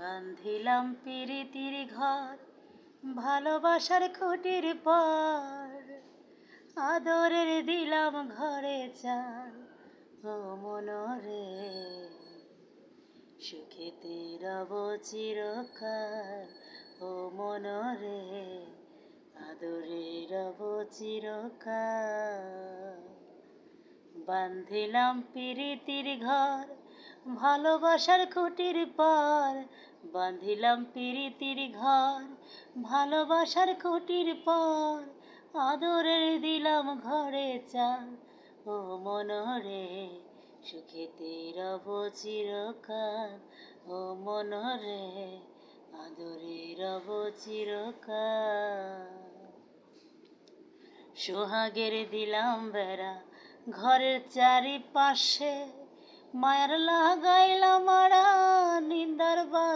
বান্ধিলাম পিরিতির ঘর, ভালোবাসার খুঁটির পর, আদরের দিলাম ঘরে চাল, ও মনরে সুখেতে রব চিরকাল, ও মনরে আদরে রব চিরকাল। বান্ধিলাম পিরিতির ঘর, ভালোবাসার খুঁটির পর, বান্ধিলাম পিরিতির ঘর, ভালোবাসার খুঁটির পর, আদরের দিলাম ঘরে চাল, ও মনরে সুখেতে রব চিরকাল, ও মনরে আদরে রব চিরকাল। সোহাগের দিলাম বেড়া ঘরের চারিপাশে, মায়ার লাগাইলাম আড়া, নিন্দার বাত